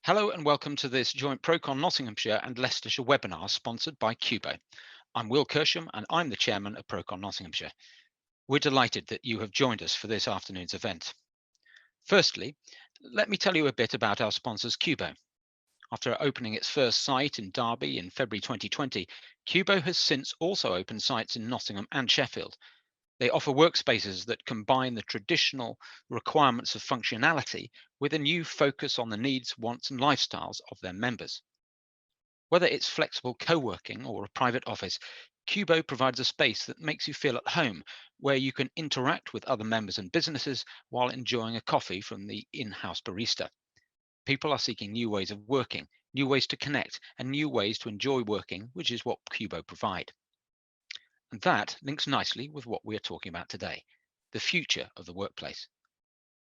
Hello and welcome to this joint ProCon Nottinghamshire and Leicestershire webinar sponsored by Cubo. I'm Will Kersham and I'm the chairman of ProCon Nottinghamshire. We're delighted that you have joined us for this afternoon's event. Firstly, let me tell you a bit about our sponsors Cubo. After opening its first site in Derby in February 2020, Cubo has since also opened sites in Nottingham and Sheffield. They offer workspaces that combine the traditional requirements of functionality with a new focus on the needs, wants and lifestyles of their members. Whether it's flexible co-working or a private office, Cubo provides a space that makes you feel at home, where you can interact with other members and businesses while enjoying a coffee from the in-house barista. People are seeking new ways of working, new ways to connect, and new ways to enjoy working, which is what Cubo provide. And that links nicely with what we are talking about today, the future of the workplace.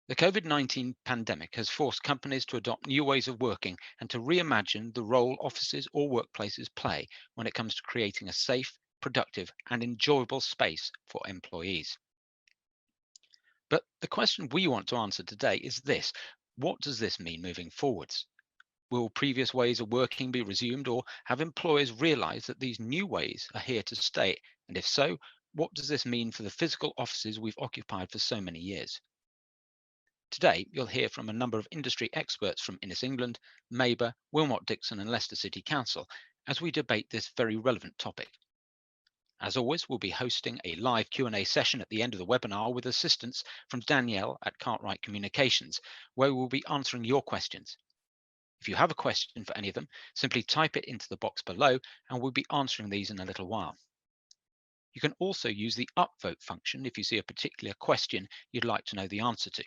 The COVID-19 pandemic has forced companies to adopt new ways of working and to reimagine the role offices or workplaces play when it comes to creating a safe, productive, and enjoyable space for employees. But the question we want to answer today is this: what does this mean moving forwards? Will previous ways of working be resumed, or have employers realised that these new ways are here to stay? And if so, what does this mean for the physical offices we've occupied for so many years? Today, you'll hear from a number of industry experts from Innis England, maber, Willmott, Dixon and Leicester City Council as we debate this very relevant topic. As always, we'll be hosting a live Q&A session at the end of the webinar with assistance from Danielle at Cartwright Communications, where we'll be answering your questions. If you have a question for any of them, simply type it into the box below and we'll be answering these in a little while. You can also use the upvote function if you see a particular question you'd like to know the answer to.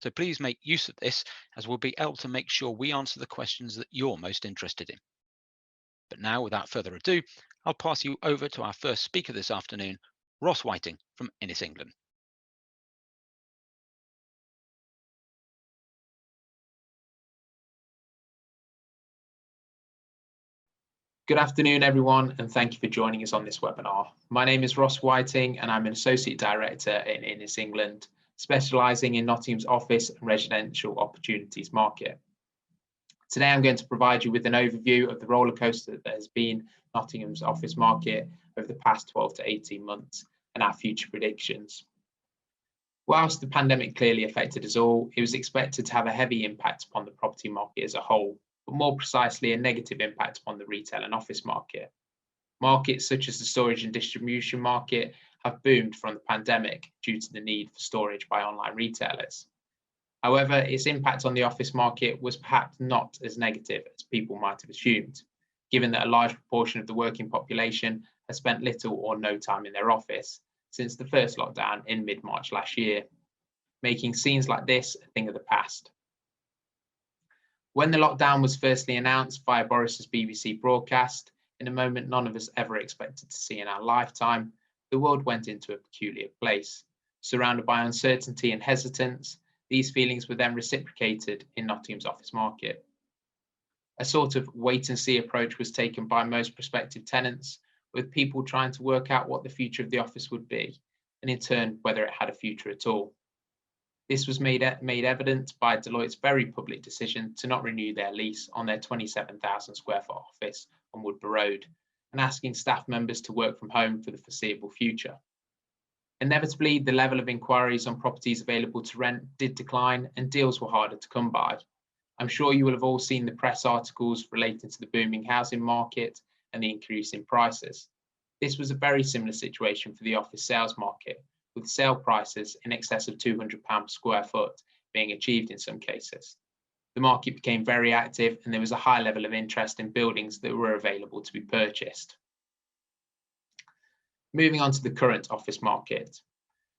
So please make use of this, as we'll be able to make sure we answer the questions that you're most interested in. But now, without further ado, I'll pass you over to our first speaker this afternoon, Ross Whiting from Innis England. Good afternoon, everyone, and thank you for joining us on this webinar. My name is Ross Whiting, and I'm an Associate Director in Innis England, specialising in Nottingham's office and residential opportunities market. Today, I'm going to provide you with an overview of the rollercoaster that has been Nottingham's office market over the past 12 to 18 months and our future predictions. Whilst the pandemic clearly affected us all, it was expected to have a heavy impact upon the property market as a whole, but more precisely a negative impact upon the retail and office market. Markets such as the storage and distribution market have boomed from the pandemic due to the need for storage by online retailers. However, its impact on the office market was perhaps not as negative as people might have assumed, given that a large proportion of the working population has spent little or no time in their office since the first lockdown in mid-March last year, making scenes like this a thing of the past. When the lockdown was firstly announced via Boris's BBC broadcast, in a moment none of us ever expected to see in our lifetime, the world went into a peculiar place. Surrounded by uncertainty and hesitance, these feelings were then reciprocated in Nottingham's office market. A sort of wait-and-see approach was taken by most prospective tenants, with people trying to work out what the future of the office would be, and in turn whether it had a future at all. This was made evident by Deloitte's very public decision to not renew their lease on their 27,000 square foot office on Woodborough Road, and asking staff members to work from home for the foreseeable future. Inevitably, the level of inquiries on properties available to rent did decline and deals were harder to come by. I'm sure you will have all seen the press articles relating to the booming housing market and the increase in prices. This was a very similar situation for the office sales market, with sale prices in excess of £200 per square foot being achieved in some cases. The market became very active and there was a high level of interest in buildings that were available to be purchased. Moving on to the current office market.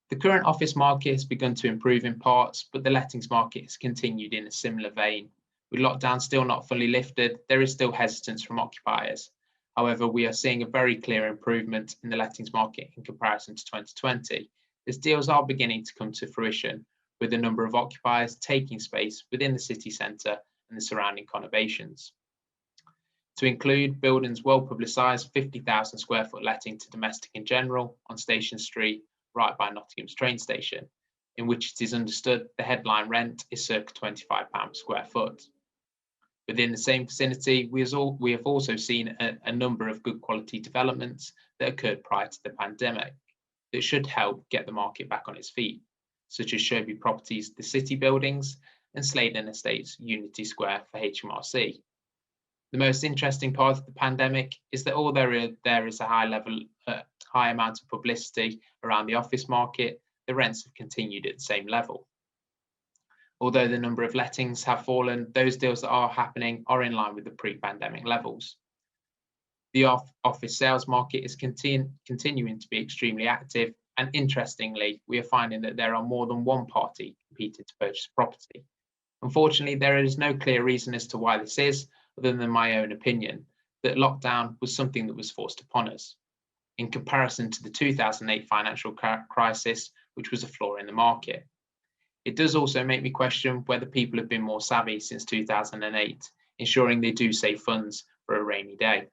The current office market has begun to improve in parts, but the lettings market has continued in a similar vein. With lockdown still not fully lifted, there is still hesitance from occupiers. However, we are seeing a very clear improvement in the lettings market in comparison to 2020, as deals are beginning to come to fruition, with a number of occupiers taking space within the city centre and the surrounding conurbations. To include Building's well-publicised 50,000 square foot letting to domestic in general on Station Street, right by Nottingham's train station, in which it is understood the headline rent is circa £25 per square foot. Within the same vicinity, we have also seen a number of good quality developments that occurred prior to the pandemic that should help get the market back on its feet, such as Sherby Properties, the City Buildings, and Sladen Estates, Unity Square for HMRC. The most interesting part of the pandemic is that although there is a high amount of publicity around the office market, the rents have continued at the same level. Although the number of lettings have fallen, those deals that are happening are in line with the pre-pandemic levels. The office sales market is continuing to be extremely active, and interestingly, we are finding that there are more than one party competing to purchase property. Unfortunately, there is no clear reason as to why this is, other than my own opinion, that lockdown was something that was forced upon us, in comparison to the 2008 financial crisis, which was a flaw in the market. It does also make me question whether people have been more savvy since 2008, ensuring they do save funds for a rainy day.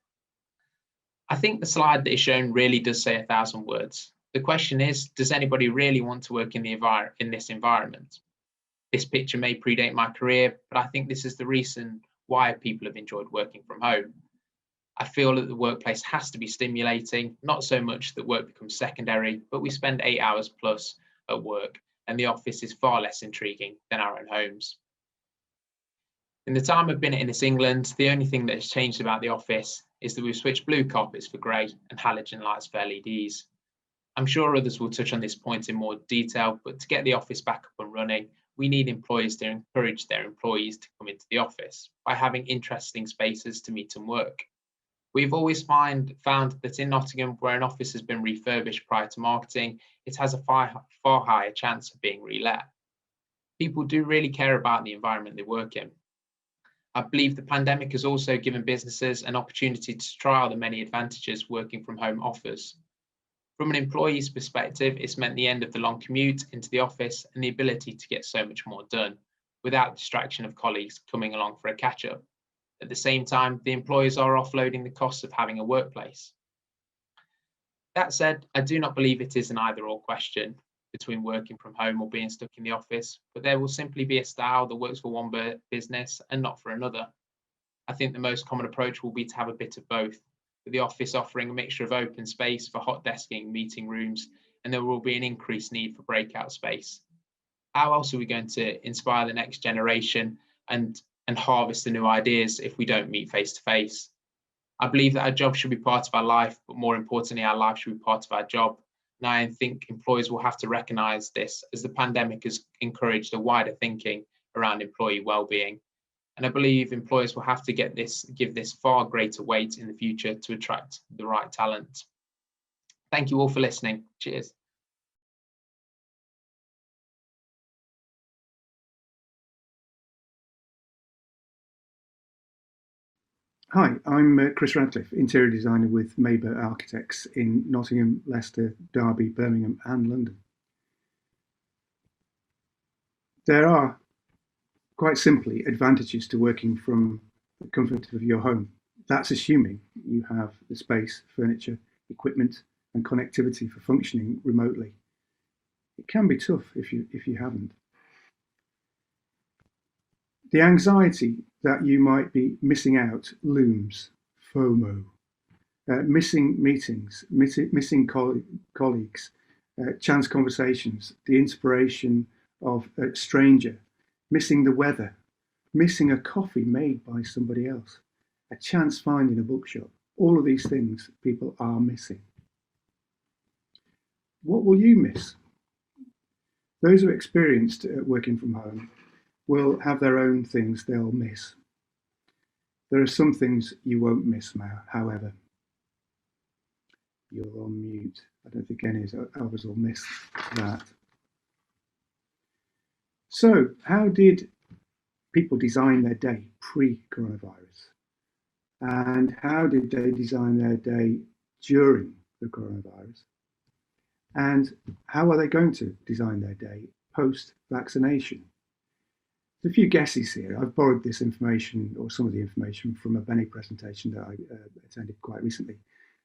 I think the slide that is shown really does say 1,000 words. The question is, does anybody really want to work in this environment? This picture may predate my career, but I think this is the reason why people have enjoyed working from home. I feel that the workplace has to be stimulating, not so much that work becomes secondary, but we spend 8 hours plus at work, and the office is far less intriguing than our own homes. In the time I've been at Innis England, the only thing that has changed about the office is that we've switched blue carpets for grey and halogen lights for LEDs. I'm sure others will touch on this point in more detail, but to get the office back up and running, we need employers to encourage their employees to come into the office by having interesting spaces to meet and work. We've always found that in Nottingham, where an office has been refurbished prior to marketing, it has a far higher chance of being relet. People do really care about the environment they work in. I believe the pandemic has also given businesses an opportunity to try out the many advantages working from home offers. From an employee's perspective, it's meant the end of the long commute into the office and the ability to get so much more done without distraction of colleagues coming along for a catch-up. At the same time, the employers are offloading the costs of having a workplace. That said, I do not believe it is an either-or question between working from home or being stuck in the office, but there will simply be a style that works for one business and not for another. I think the most common approach will be to have a bit of both, with the office offering a mixture of open space for hot desking, meeting rooms, and there will be an increased need for breakout space. How else are we going to inspire the next generation and harvest the new ideas if we don't meet face to face? I believe that our job should be part of our life, but more importantly, our life should be part of our job. And I think employers will have to recognise this, as the pandemic has encouraged a wider thinking around employee well-being. And I believe employers will have to give this far greater weight in the future to attract the right talent. Thank you all for listening. Cheers. Hi, I'm Chris Radcliffe, interior designer with Maber Architects in Nottingham, Leicester, Derby, Birmingham and London. There are, quite simply, advantages to working from the comfort of your home. That's assuming you have the space, furniture, equipment and connectivity for functioning remotely. It can be tough if you haven't. The anxiety that you might be missing out looms, FOMO, missing meetings, missing colleagues, chance conversations, the inspiration of a stranger, missing the weather, missing a coffee made by somebody else, a chance find in a bookshop. All of these things people are missing. What will you miss? Those who are experienced working from home will have their own things they'll miss. There are some things you won't miss, however. You're on mute. I don't think any of us will miss that. So, how did people design their day pre-coronavirus? And how did they design their day during the coronavirus? And how are they going to design their day post-vaccination? There's a few guesses here. I've borrowed this information, or some of the information, from a Benny presentation that I attended quite recently.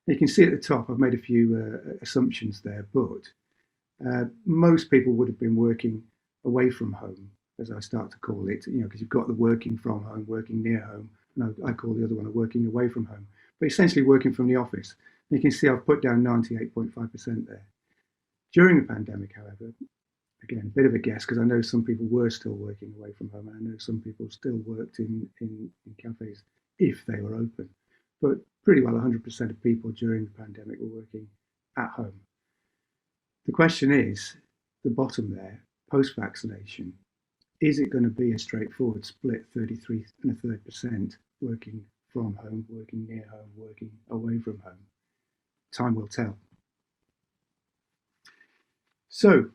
You can see at the top, I've made a few assumptions there, but most people would have been working away from home as I start to call it, because you've got the working from home, working near home, and I call the other one a working away from home, but essentially working from the office. And you can see I've put down 98.5% there. During the pandemic, however, again, a bit of a guess, because I know some people were still working away from home, and I know some people still worked in cafes if they were open. But pretty well 100% of people during the pandemic were working at home. The question is, the bottom there, post-vaccination, is it going to be a straightforward split, 33.33% working from home, working near home, working away from home? Time will tell. So,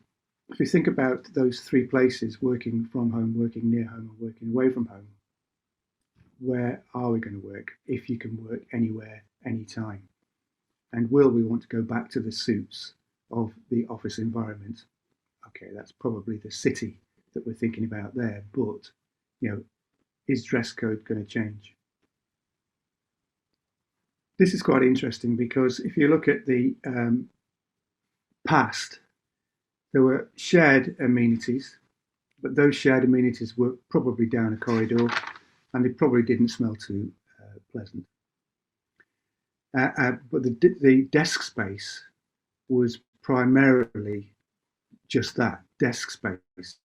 if you think about those three places, working from home, working near home, and working away from home, where are we going to work if you can work anywhere, anytime? And will we want to go back to the suits of the office environment? Okay, that's probably the city that we're thinking about there, but is dress code going to change? This is quite interesting because if you look at the past, there were shared amenities, but those shared amenities were probably down a corridor and they probably didn't smell too pleasant. But the desk space was primarily just that, desk space.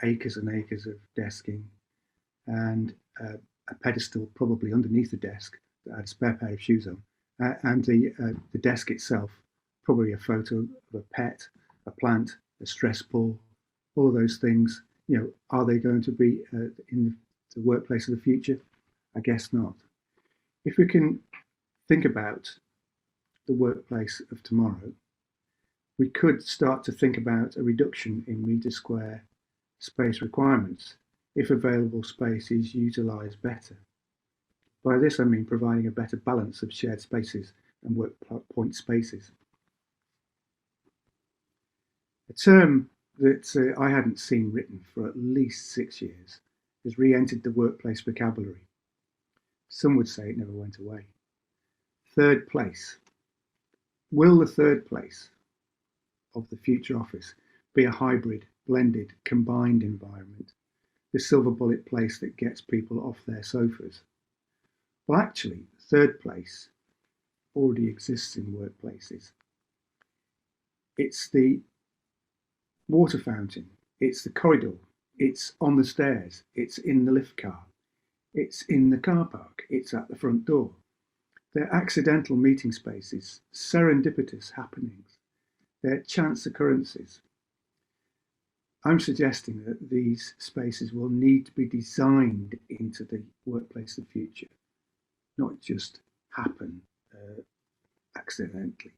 Acres and acres of desking and a pedestal probably underneath the desk that had a spare pair of shoes on, and the desk itself, probably a photo of a pet, a plant, a stress ball, all of those things. Are they going to be in the workplace of the future? I guess not. If we can think about the workplace of tomorrow, we could start to think about a reduction in metre square space requirements if available space is utilised better. By this I mean providing a better balance of shared spaces and work point spaces. A term that I hadn't seen written for at least 6 years has re-entered the workplace vocabulary. Some would say it never went away. Third place. Will the third place of the future office be a hybrid, blended, combined environment, the silver bullet place that gets people off their sofas? Well, actually, third place already exists in workplaces. It's the water fountain, it's the corridor, it's on the stairs, it's in the lift car, it's in the car park, it's at the front door. They're accidental meeting spaces, serendipitous happenings, they're chance occurrences. I'm suggesting that these spaces will need to be designed into the workplace of the future, not just happen accidentally.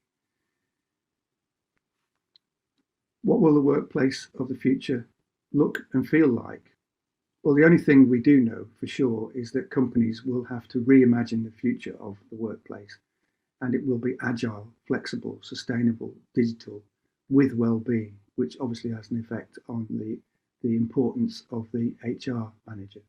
What will the workplace of the future look and feel like? Well, the only thing we do know for sure is that companies will have to reimagine the future of the workplace, and it will be agile, flexible, sustainable, digital, with well-being, which obviously has an effect on the importance of the HR manager.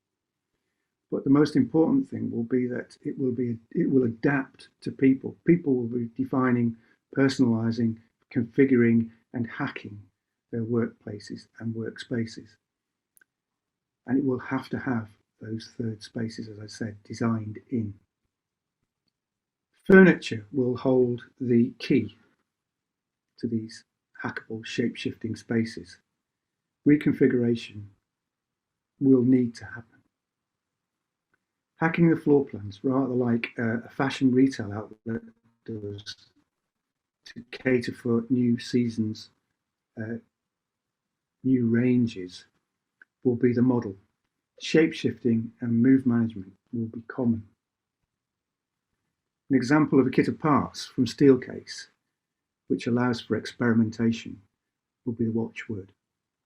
But the most important thing will be that it will adapt to people. People will be defining, personalizing, configuring, and hacking their workplaces and workspaces. And it will have to have those third spaces, as I said, designed in. Furniture will hold the key to these hackable, shape-shifting spaces. Reconfiguration will need to happen. Hacking the floor plans, rather like a fashion retail outlet does, to cater for new seasons, new ranges, will be the model. Shape-shifting and move management will be common. An example of a kit of parts from Steelcase, which allows for experimentation, will be the watchword.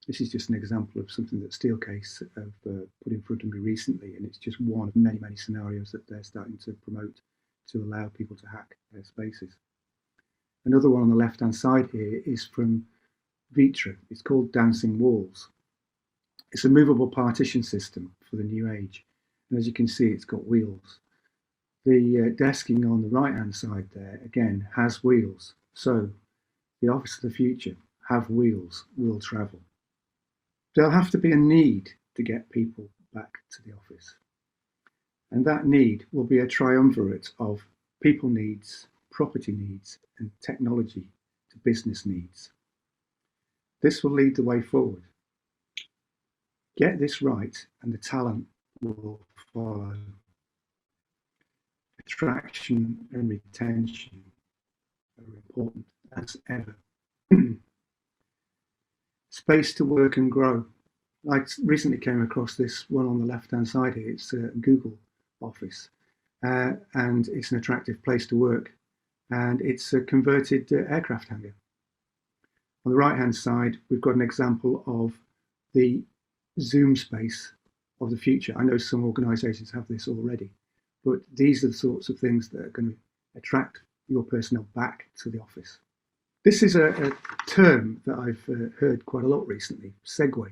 This is just an example of something that Steelcase have put in front of me recently, and it's just one of many, many scenarios that they're starting to promote to allow people to hack their spaces. Another one on the left-hand side here is from Vitra. It's called Dancing Walls. It's a movable partition system for the new age, and as you can see, it's got wheels. The desking on the right-hand side there, again, has wheels. So the office of the future have wheels, will travel. there'll have to be a need to get people back to the office. And that need will be a triumvirate of people needs, property needs, and technology to business needs. This will lead the way forward. Get this right, and the talent will follow. Attraction and retention are important as ever. Space to work and grow. I recently came across this one on the left-hand side here. It's a Google office, and it's an attractive place to work, and it's a converted aircraft hangar. On the right-hand side, we've got an example of the Zoom space of the future. I know some organisations have this already, but these are the sorts of things that are going to attract your personnel back to the office. This is a term that I've heard quite a lot recently, segue.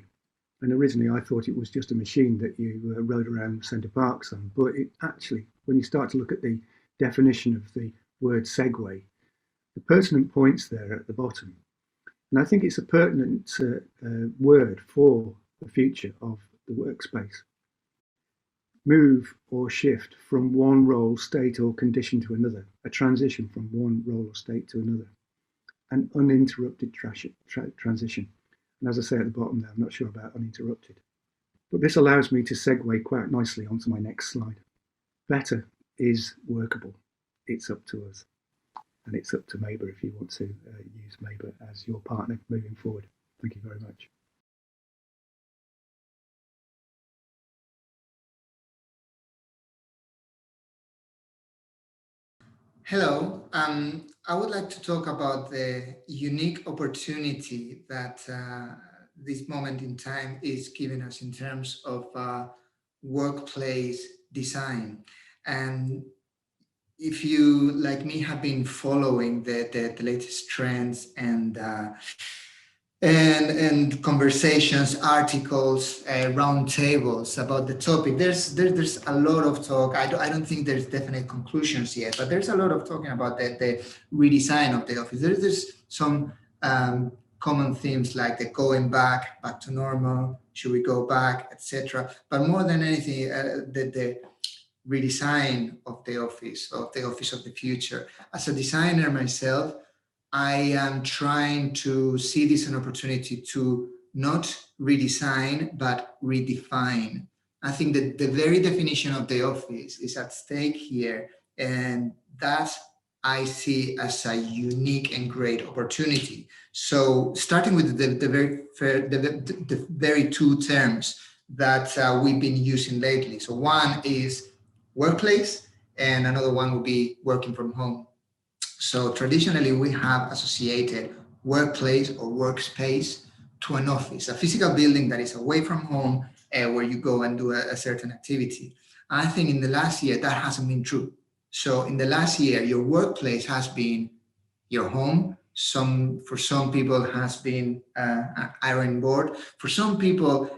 And originally I thought it was just a machine that you rode around Centre Parks on, but it actually, when you start to look at the definition of the word segue, the pertinent points there at the bottom. And I think it's a pertinent word for the future of the workspace. Move or shift from one role, state or condition to another, a transition from one role or state to another, an uninterrupted transition. And as I say at the bottom there, I'm not sure about uninterrupted. But this allows me to segue quite nicely onto my next slide. Better is workable. It's up to us. And it's up to maber if you want to use maber as your partner moving forward. Thank you very much. Hello, I would like to talk about the unique opportunity that this moment in time is giving us in terms of workplace design. And if you, like me, have been following the latest trends and conversations, articles, roundtables about the topic, there's a lot of talk. I don't think there's definite conclusions yet, but there's a lot of talking about the redesign of the office. There's some common themes like the going back to normal, should we go back, etc. But more than anything, the redesign of the office of the future. As a designer myself, I am trying to see this an opportunity to not redesign, but redefine. I think that the very definition of the office is at stake here, and that I see as a unique and great opportunity. So starting with the very two terms that we've been using lately. So one is workplace, and another one would be working from home. So traditionally, we have associated workplace or workspace to an office, a physical building that is away from home, where you go and do a certain activity. I think in the last year, that hasn't been true. So in the last year, your workplace has been your home. For some people has been an iron board. For some people,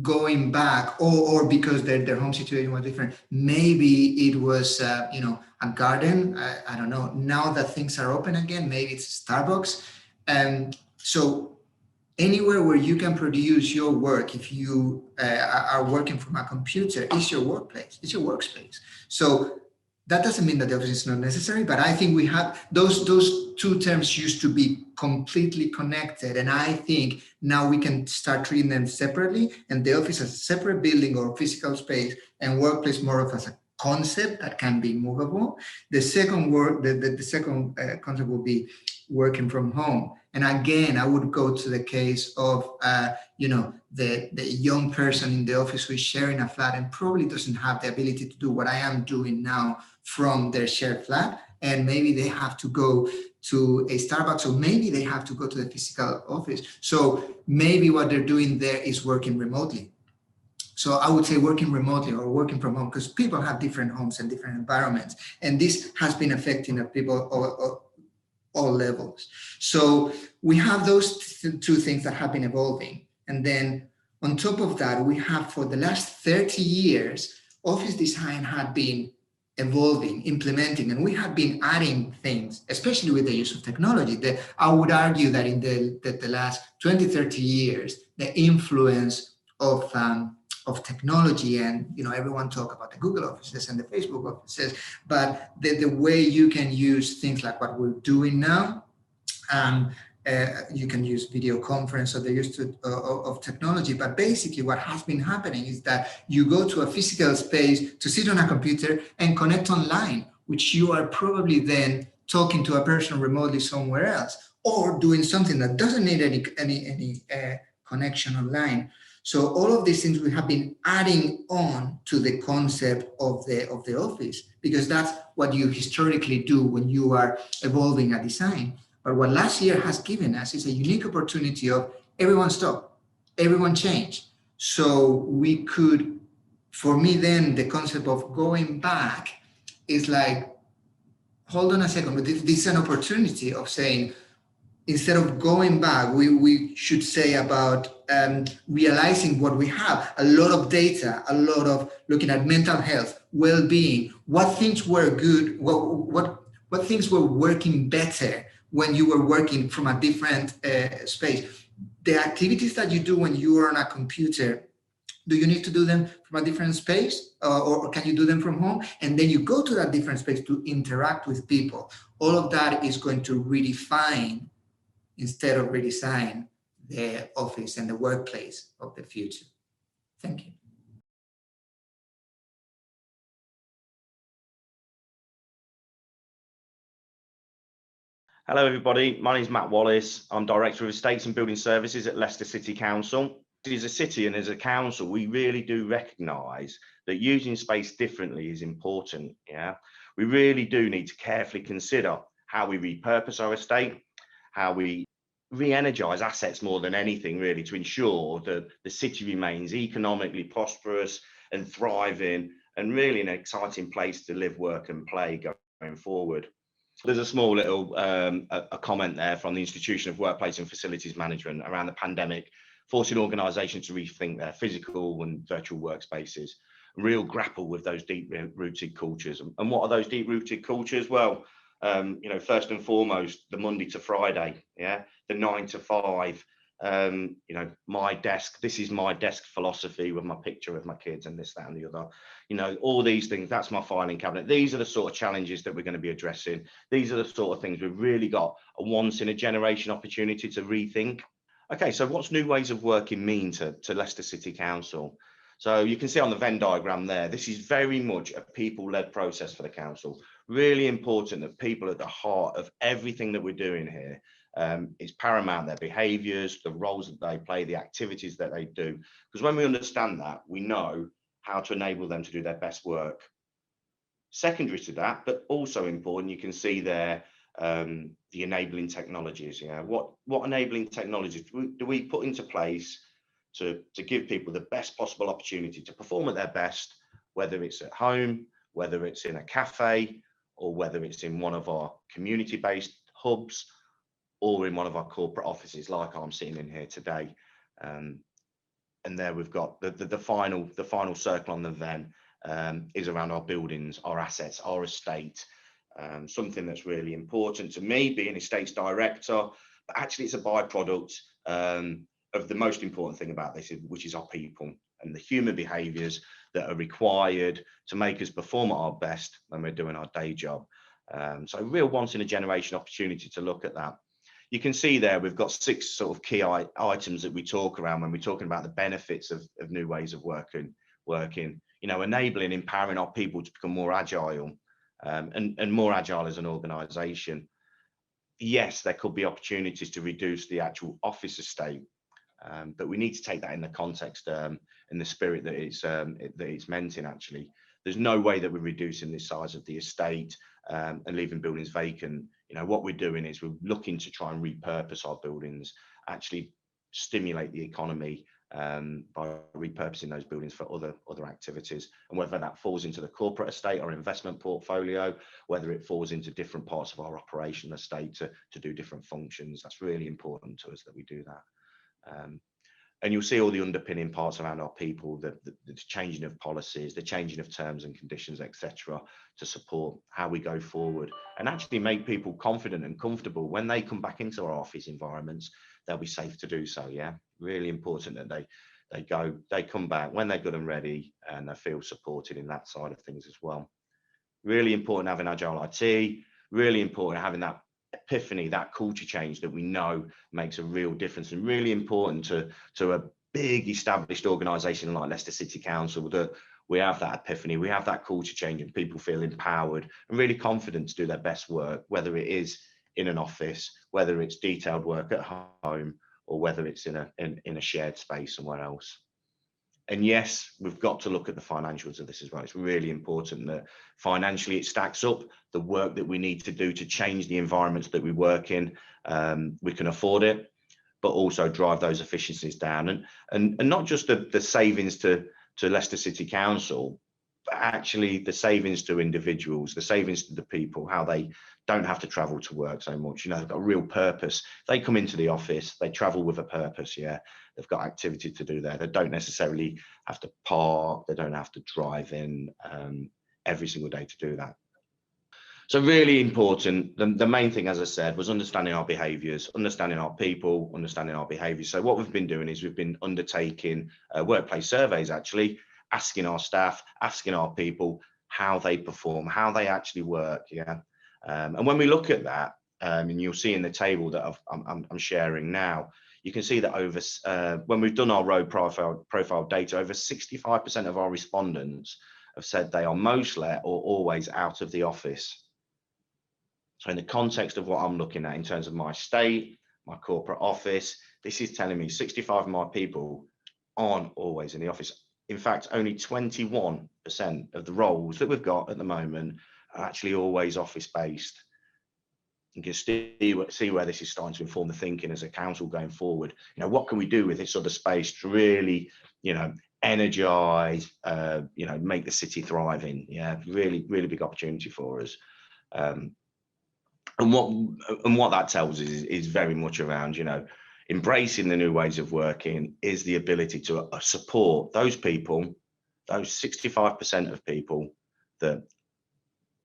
going back, or because their home situation was different, maybe it was a garden. I don't know. Now that things are open again, maybe it's Starbucks. So anywhere where you can produce your work, if you are working from a computer, is your workplace, it's your workspace. So that doesn't mean that the office is not necessary, but I think we have those two terms used to be completely connected. And I think now we can start treating them separately, and the office as a separate building or physical space, and workplace more of as a concept that can be movable. The second concept will be working from home. And again, I would go to the case of, the young person in the office who is sharing a flat and probably doesn't have the ability to do what I am doing now from their shared flat. And maybe they have to go to a Starbucks, or maybe they have to go to the physical office. So maybe what they're doing there is working remotely. So I would say working remotely or working from home, because people have different homes and different environments. And this has been affecting people all levels. So we have those two things that have been evolving. And then on top of that, we have, for the last 30 years, office design had been evolving, implementing, and we have been adding things, especially with the use of technology. I would argue that in the last 20, 30 years, the influence of technology, and everyone talk about the Google offices and the Facebook offices, but the way you can use things like what we're doing now, you can use video conference or the use of technology. But basically what has been happening is that you go to a physical space to sit on a computer and connect online, which you are probably then talking to a person remotely somewhere else, or doing something that doesn't need any connection online. So all of these things we have been adding on to the concept of the office, because that's what you historically do when you are evolving a design. But what last year has given us is a unique opportunity of everyone stop, everyone change. So we could, for me then, the concept of going back is like, hold on a second, but this is an opportunity of saying, instead of going back, we should say about realizing what we have, a lot of data, a lot of looking at mental health, well-being, what things were good, what things were working better when you were working from a different space. The activities that you do when you are on a computer, do you need to do them from a different space or can you do them from home? And then you go to that different space to interact with people. All of that is going to redefine, instead of redesign, the office and the workplace of the future. Thank you. Hello everybody, my name is Matt Wallace. I'm Director of Estates and Building Services at Leicester City Council. As a city and as a council, we really do recognise that using space differently is important. Yeah, we really do need to carefully consider how we repurpose our estate, how we re-energise assets more than anything really, to ensure that the city remains economically prosperous and thriving and really an exciting place to live, work and play going forward. There's a small little a comment there from the Institution of Workplace and Facilities Management around the pandemic, forcing organisations to rethink their physical and virtual workspaces, real grapple with those deep-rooted cultures. And what are those deep-rooted cultures? Well, first and foremost, the Monday to Friday, yeah, the 9 to 5. My desk, this is my desk philosophy with my picture of my kids and this, that and the other, all these things, that's my filing cabinet. These are the sort of challenges that we're going to be addressing. These are the sort of things we've really got a once in a generation opportunity to rethink. Okay, so what's new ways of working mean to Leicester City Council? So you can see on the Venn diagram there, this is very much a people-led process for the council. Really important that people are at the heart of everything that we're doing here. It's paramount, their behaviours, the roles that they play, the activities that they do. Because when we understand that, we know how to enable them to do their best work. Secondary to that, but also important, you can see there the enabling technologies. Yeah, what enabling technologies do we put into place to give people the best possible opportunity to perform at their best, whether it's at home, whether it's in a cafe, or whether it's in one of our community-based hubs, or in one of our corporate offices like I'm sitting in here today. And there we've got the final circle on the Venn is around our buildings, our assets, our estate. Something that's really important to me, being estates director, but actually it's a byproduct of the most important thing about this, which is our people and the human behaviours that are required to make us perform at our best when we're doing our day job. So a real once in a generation opportunity to look at that. You can see there we've got 6 sort of key items that we talk around when we're talking about the benefits of new ways of working, enabling, empowering our people to become more agile and more agile as an organisation. Yes, there could be opportunities to reduce the actual office estate, but we need to take that in the context in the spirit that it's meant in. Actually, there's no way that we're reducing the size of the estate and leaving buildings vacant. What we're doing is we're looking to try and repurpose our buildings, actually stimulate the economy by repurposing those buildings for other activities, and whether that falls into the corporate estate or investment portfolio, whether it falls into different parts of our operational estate to do different functions. That's really important to us that we do that. And you'll see all the underpinning parts around our people, the changing of policies, the changing of terms and conditions, etc., to support how we go forward and actually make people confident and comfortable when they come back into our office environments. They'll be safe to do so. Yeah, really important that they come back when they're good and ready and they feel supported in that side of things as well. Really important having agile IT. Really important having that epiphany, that culture change that we know makes a real difference, and really important to a big established organisation like Leicester City Council, that we have that epiphany, we have that culture change, and people feel empowered and really confident to do their best work, whether it is in an office, whether it's detailed work at home, or whether it's in a shared space somewhere else. And yes, we've got to look at the financials of this as well. It's really important that financially it stacks up. The work that we need to do to change the environments that we work in, we can afford it, but also drive those efficiencies down. And not just the savings to Leicester City Council, but actually the savings to individuals, the savings to the people, how they don't have to travel to work so much. You know, they've got a real purpose. They come into the office, they travel with a purpose. Yeah, they've got activity to do there. They don't necessarily have to park. They don't have to drive in every single day to do that. So really important. The main thing, as I said, was understanding our behaviours, understanding our people, understanding our behaviours. So what we've been doing is we've been undertaking workplace surveys, actually, asking our staff, asking our people how they perform, how they actually work. Yeah. And when we look at that, and you'll see in the table that I'm sharing now, you can see that over when we've done our role profile data, over 65% of our respondents have said they are mostly or always out of the office. So in the context of what I'm looking at in terms of my state, my corporate office, this is telling me 65 of my people aren't always in the office. In fact, only 21% of the roles that we've got at the moment are actually always office-based. You can see where this is starting to inform the thinking as a council going forward. You know, what can we do with this other space to really, you know, energize, you know, make the city thriving? Yeah, really, really big opportunity for us. And what that tells us is very much around, you know, embracing the new ways of working is the ability to support those people, those 65% of people that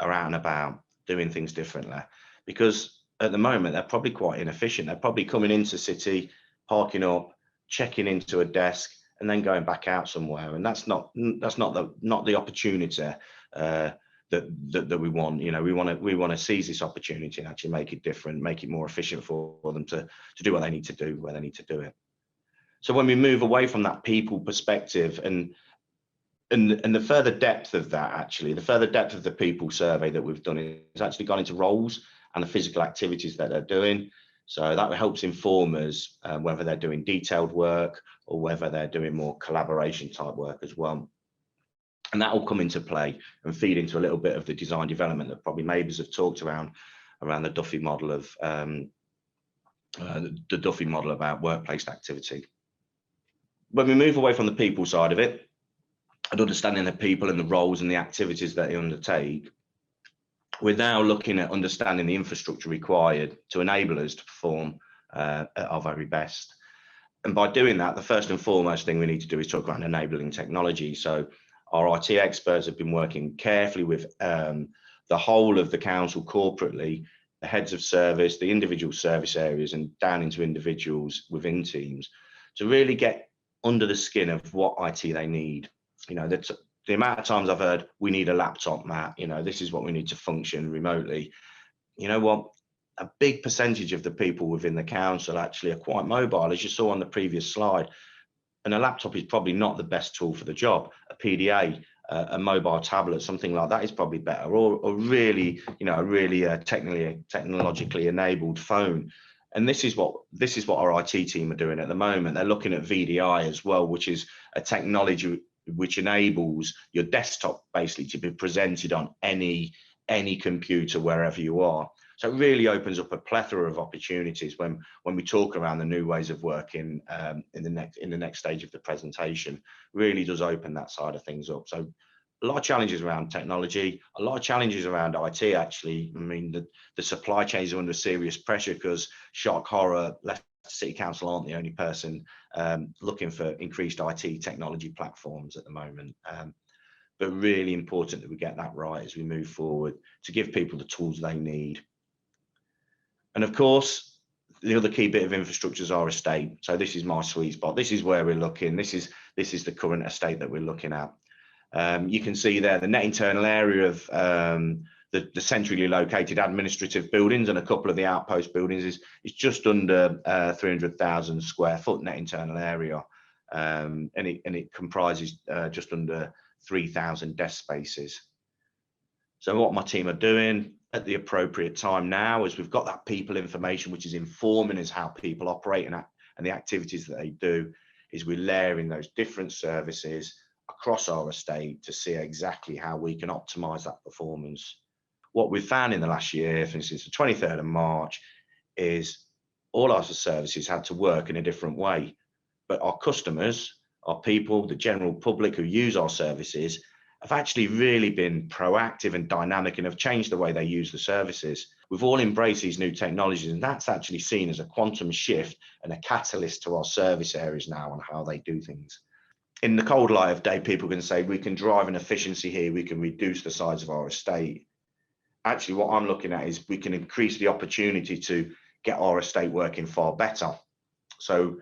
are out and about doing things differently. Because at the moment, they're probably quite inefficient. They're probably coming into city, parking up, checking into a desk, and then going back out somewhere. And that's not the opportunity that we want. You know, we want to seize this opportunity and actually make it different, make it more efficient for them to do what they need to do, where they need to do it. So when we move away from that people perspective and the further depth of that, actually, the further depth of the people survey that we've done is actually gone into roles and the physical activities that they're doing. So that helps inform us whether they're doing detailed work or whether they're doing more collaboration type work as well. And that will come into play and feed into a little bit of the design development that probably Mabers have talked around the Duffy model of the Duffy model about workplace activity. When we move away from the people side of it and understanding the people and the roles and the activities that they undertake, we're now looking at understanding the infrastructure required to enable us to perform at our very best. And by doing that, the first and foremost thing we need to do is talk around enabling technology. So our IT experts have been working carefully with the whole of the council corporately, the heads of service, the individual service areas, and down into individuals within teams to really get under the skin of what IT they need. You know, that's the amount of times I've heard, we need a laptop, Matt, you know, this is what we need to function remotely. You know what? A big percentage of the people within the council actually are quite mobile, as you saw on the previous slide. And a laptop is probably not the best tool for the job. A PDA, a mobile tablet, something like that is probably better, or really, you know, a really technologically enabled phone. And this is what our IT team are doing at the moment. They're looking at VDI as well, which is a technology which enables your desktop basically to be presented on any computer wherever you are. So it really opens up a plethora of opportunities when we talk around the new ways of working in the next stage of the presentation. Really does open that side of things up. So a lot of challenges around technology, a lot of challenges around IT actually. I mean, the supply chains are under serious pressure because shock horror, Leicester City Council aren't the only person looking for increased IT technology platforms at the moment. But really important that we get that right as we move forward to give people the tools they need. And of course, the other key bit of infrastructure is our estate. So this is my sweet spot. This is where we're looking. This is the current estate that we're looking at. You can see there the net internal area of the centrally located administrative buildings and a couple of the outpost buildings is just under 300,000 square foot net internal area, and it comprises just under 3,000 desk spaces. So what my team are doing at the appropriate time now is we've got that people information which is informing us how people operate and the activities that they do, is we're layering those different services across our estate to see exactly how we can optimize that performance. What we've found in the last year, for instance, the 23rd of March, is all our services had to work in a different way. But our customers, our people, the general public who use our services, have actually really been proactive and dynamic and have changed the way they use the services. We've all embraced these new technologies, and that's actually seen as a quantum shift and a catalyst to our service areas now and how they do things. In the cold light of day, people can say we can drive an efficiency here, we can reduce the size of our estate. Actually, what I'm looking at is we can increase the opportunity to get our estate working far better. So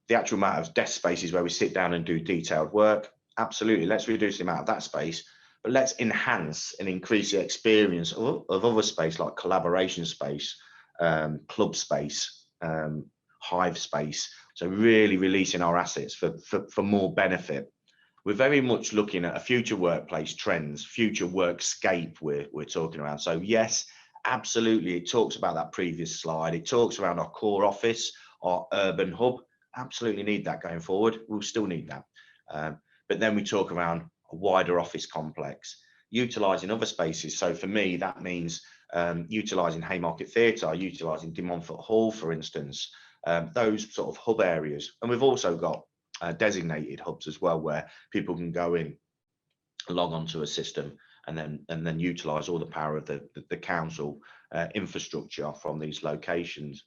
the actual amount of desk spaces where we sit down and do detailed work, absolutely, let's reduce the amount of that space, but let's enhance and increase the experience of other space like collaboration space, club space, hive space. So really releasing our assets for more benefit. We're very much looking at a future workplace trends, future workscape we're talking around. So yes, absolutely, it talks about that previous slide. It talks around our core office, our urban hub. Absolutely need that going forward. We'll still need that. But then we talk around a wider office complex, utilising other spaces. So for me, that means utilising Haymarket Theatre, utilising De Montfort Hall, for instance, those sort of hub areas. And we've also got designated hubs as well, where people can go in, log onto a system, and then utilise all the power of the council infrastructure from these locations.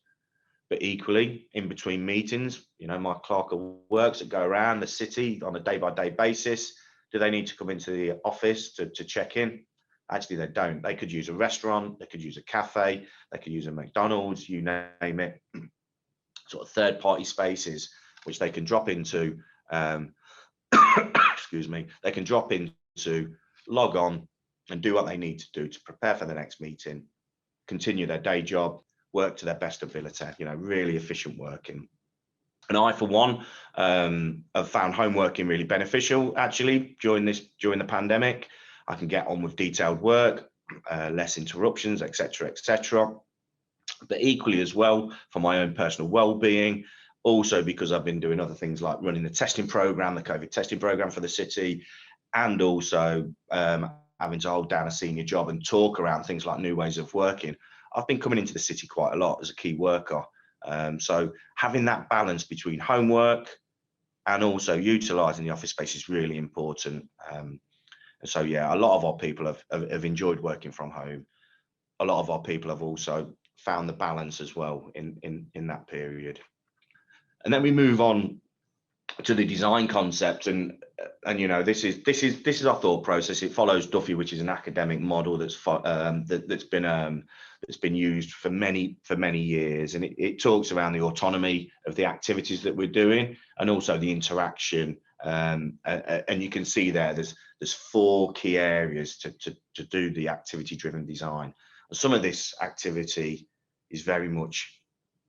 But equally, in between meetings, you know, my clerk of works that go around the city on a day-by-day basis, do they need to come into the office to check in? Actually, they don't. They could use a restaurant, they could use a cafe, they could use a McDonald's, you name it, sort of third-party spaces, which they can drop into, excuse me, they can drop into, log on and do what they need to do to prepare for the next meeting, continue their day job, work to their best ability, you know, really efficient working. And I, for one, have found home working really beneficial, actually, during the pandemic. I can get on with detailed work, less interruptions, etc., etc. But equally as well, for my own personal well-being, also because I've been doing other things like running the testing program, the COVID testing program for the city, and also having to hold down a senior job and talk around things like new ways of working. I've been coming into the city quite a lot as a key worker. So having that balance between homework and also utilising the office space is really important. And so, yeah, a lot of our people have enjoyed working from home. A lot of our people have also found the balance as well in that period. And then we move on to the design concept, and you know, this is our thought process. It follows Duffy, which is an academic model that's been used for many years, and it talks around the autonomy of the activities that we're doing and also the interaction. And you can see there's 4 key areas to do the activity-driven design. And some of this activity is very much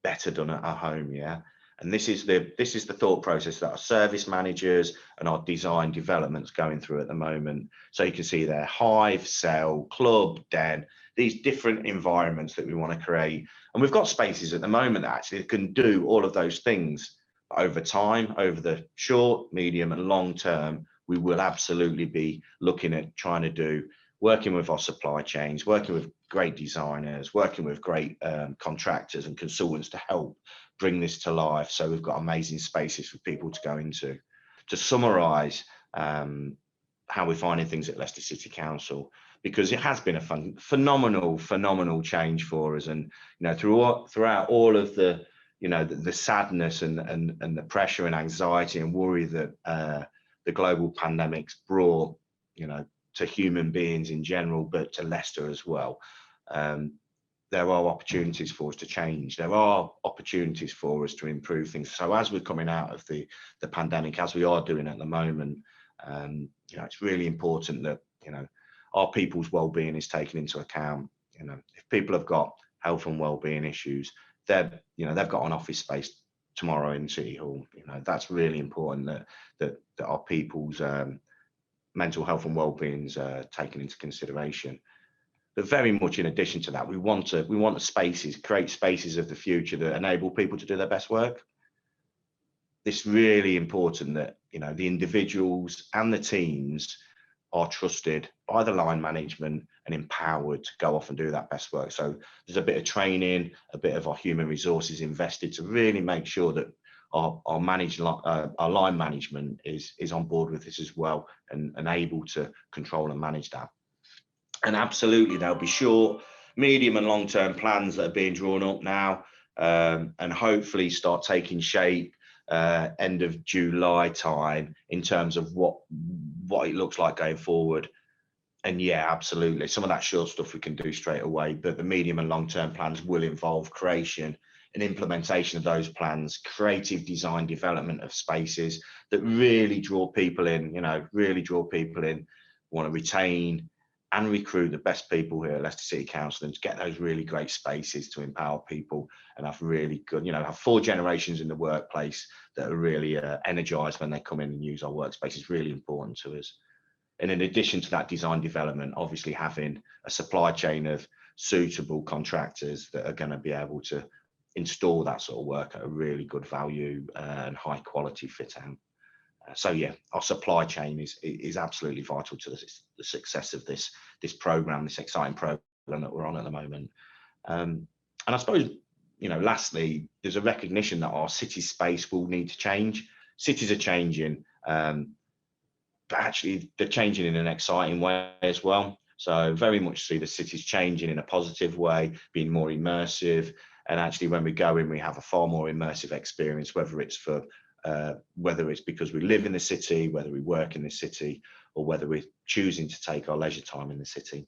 better done at our home, yeah. And this is the thought process that our service managers and our design development's going through at the moment. So you can see there, hive, cell, club, den, these different environments that we want to create. And we've got spaces at the moment that actually can do all of those things. Over time, over the short, medium and long term, we will absolutely be looking at trying to do, working with our supply chains, working with great designers, working with great contractors and consultants to help bring this to life. So we've got amazing spaces for people to go into. To summarise how we're finding things at Leicester City Council, because it has been a phenomenal change for us. And you know, throughout all of the you know, the sadness and the pressure and anxiety and worry that the global pandemic's brought, you know, to human beings in general, but to Leicester as well. There are opportunities for us to change. There are opportunities for us to improve things. So as we're coming out of the pandemic, as we are doing at the moment, you know, it's really important that, you know, our people's well-being is taken into account. You know, if people have got health and well-being issues, they've got an office space tomorrow in City Hall. You know, that's really important that our people's mental health and well-being is taken into consideration. But very much in addition to that, we want the spaces, create spaces of the future that enable people to do their best work. It's really important that, you know, the individuals and the teams are trusted by the line management and empowered to go off and do that best work. So there's a bit of training, a bit of our human resources invested to really make sure that our line management is on board with this as well, and able to control and manage that. And absolutely, there'll be short, medium and long-term plans that are being drawn up now, and hopefully start taking shape end of July time in terms of what it looks like going forward. And yeah, absolutely, some of that short stuff we can do straight away, but the medium and long-term plans will involve creation and implementation of those plans, creative design, development of spaces that really draw people in, you know, want to retain and recruit the best people here at Leicester City Council, and to get those really great spaces to empower people and have really good, you know, have 4 generations in the workplace that are really energized when they come in and use our workspace is really important to us. And in addition to that design development, obviously having a supply chain of suitable contractors that are going to be able to install that sort of work at a really good value and high quality fit out. So yeah, our supply chain is absolutely vital to the success of this program, this exciting program that we're on at the moment. And I suppose, you know, lastly, there's a recognition that our city space will need to change. Cities are changing, but actually they're changing in an exciting way as well. So very much see the cities changing in a positive way, being more immersive. And actually, when we go in, we have a far more immersive experience, whether it's because we live in the city, whether we work in the city, or whether we're choosing to take our leisure time in the city.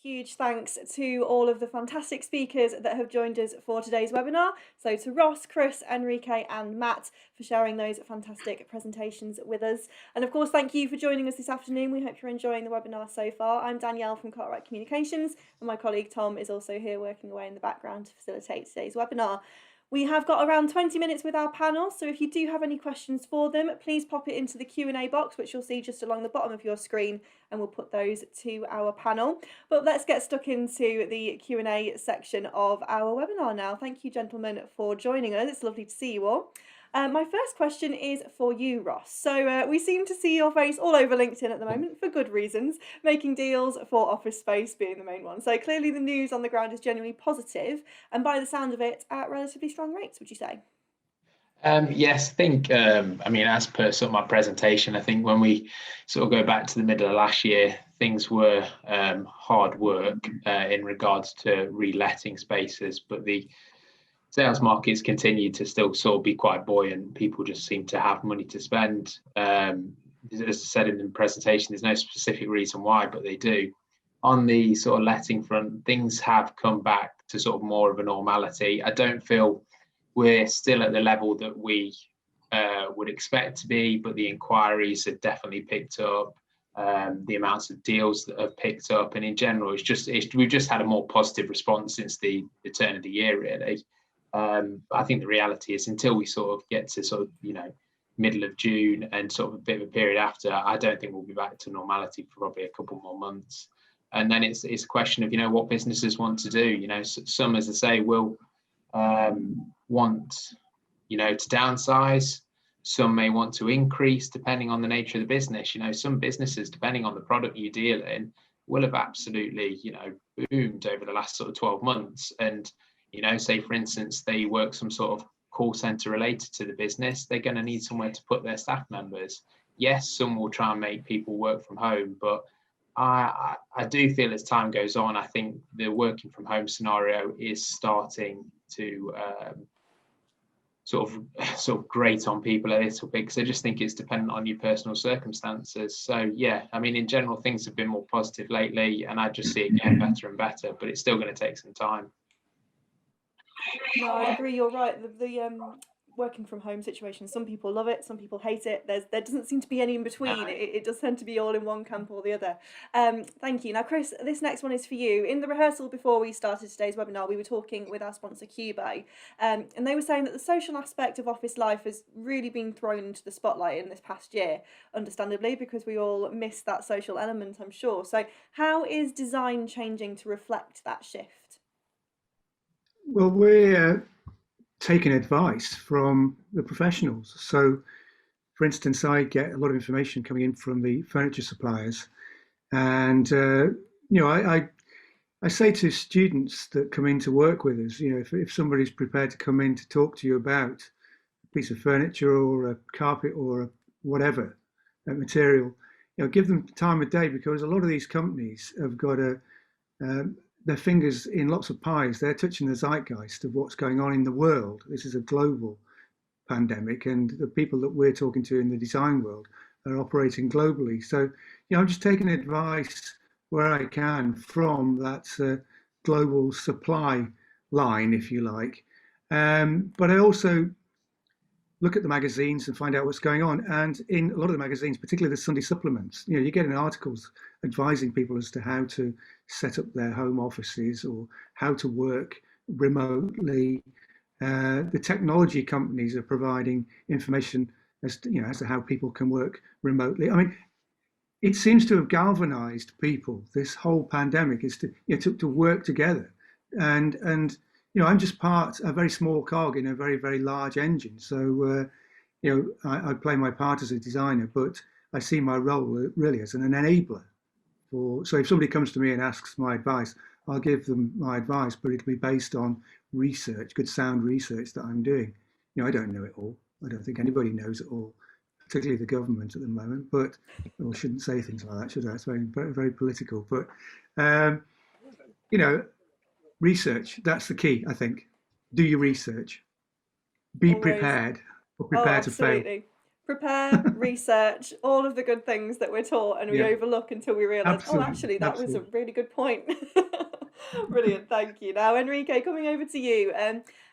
Huge thanks to all of the fantastic speakers that have joined us for today's webinar. So to Ross, Chris, Enrique and Matt for sharing those fantastic presentations with us. And of course, thank you for joining us this afternoon. We hope you're enjoying the webinar so far. I'm Danielle from Cartwright Communications, and my colleague Tom is also here working away in the background to facilitate today's webinar. We have got around 20 minutes with our panel, so if you do have any questions for them, please pop it into the Q&A box, which you'll see just along the bottom of your screen, and we'll put those to our panel. But let's get stuck into the Q&A section of our webinar now. Thank you, gentlemen, for joining us. It's lovely to see you all. My first question is for you, Ross. So we seem to see your face all over LinkedIn at the moment for good reasons, making deals for office space being the main one. So clearly the news on the ground is genuinely positive, and by the sound of it, at relatively strong rates, would you say? Yes, I think, I mean, as per sort of my presentation, I think when we sort of go back to the middle of last year, things were hard work in regards to reletting spaces, but the sales markets continue to still sort of be quite buoyant. People just seem to have money to spend. As I said in the presentation, there's no specific reason why, but they do. On the sort of letting front, things have come back to sort of more of a normality. I don't feel we're still at the level that we would expect to be, but the inquiries have definitely picked up. The amounts of deals that have picked up, and in general, we've just had a more positive response since the turn of the year, really. I think the reality is, until we sort of get to sort of, you know, middle of June and sort of a bit of a period after, I don't think we'll be back to normality for probably a couple more months. And then it's a question of, you know, what businesses want to do. You know, some, as I say, will want, you know, to downsize. Some may want to increase depending on the nature of the business. You know, some businesses, depending on the product you deal in, will have absolutely, you know, boomed over the last sort of 12 months. And, you know, say for instance, they work some sort of call center related to the business, they're going to need somewhere to put their staff members. Yes, some will try and make people work from home, but I do feel as time goes on, I think the working from home scenario is starting to sort of grate on people a little bit, because I just think it's dependent on your personal circumstances. So yeah, I mean, in general, things have been more positive lately, and I just see it getting better and better, but it's still going to take some time. No, I'd agree. You're right. The working from home situation, some people love it, some people hate it. There doesn't seem to be any in between. It does tend to be all in one camp or the other. Thank you. Now, Chris, this next one is for you. In the rehearsal before we started today's webinar, we were talking with our sponsor Cubo, and they were saying that the social aspect of office life has really been thrown into the spotlight in this past year, understandably, because we all miss that social element, I'm sure. So how is design changing to reflect that shift? Well, we're taking advice from the professionals. So, for instance, I get a lot of information coming in from the furniture suppliers, and I say to students that come in to work with us, if somebody's prepared to come in to talk to you about a piece of furniture or a carpet or a whatever material, give them time of day, because a lot of these companies have got their fingers in lots of pies. They're touching the zeitgeist of what's going on in the world. This is a global pandemic, and the people that we're talking to in the design world are operating globally. So, I'm just taking advice where I can from that global supply line, if you like. But I also look at the magazines and find out what's going on. And in a lot of the magazines, particularly the Sunday supplements, you're getting articles advising people as to how to set up their home offices or how to work remotely. The technology companies are providing information as to how people can work remotely. I mean, it seems to have galvanized people. This whole pandemic is to work together, and I'm just a very small cog in a very, very large engine. So I play my part as a designer, but I see my role really as an enabler. So if somebody comes to me and asks my advice, I'll give them my advice, but it'll be based on research, good sound research that I'm doing. I don't know it all. I don't think anybody knows it all, particularly the government at the moment. But I shouldn't say things like that, should I? It's very, very, very political. But research, that's the key, I think. Do your research. Be Always prepared, or prepare to fail. Prepare, research, all of the good things that we're taught and we overlook until we realise, oh, actually, that was a really good point. Brilliant, thank you. Now, Enrique, coming over to you.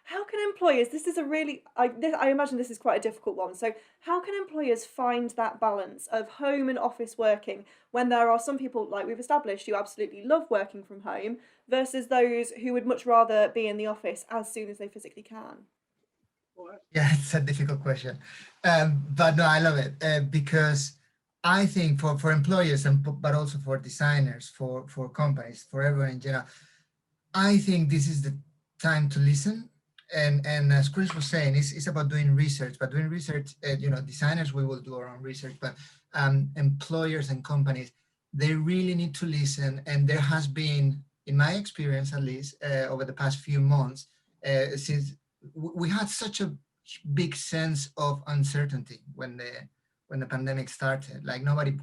How can employers, this is a really, I imagine this is quite a difficult one. So how can employers find that balance of home and office working when there are some people, like we've established, who absolutely love working from home versus those who would much rather be in the office as soon as they physically can? Yeah, it's a difficult question, but no, I love it because I think for employers but also for designers, for companies, for everyone in general, I think this is the time to listen. And as Chris was saying, it's about doing research. But doing research, designers, we will do our own research. But employers and companies, they really need to listen. And there has been, in my experience at least, over the past few months, since we had such a big sense of uncertainty when the pandemic started. Like nobody,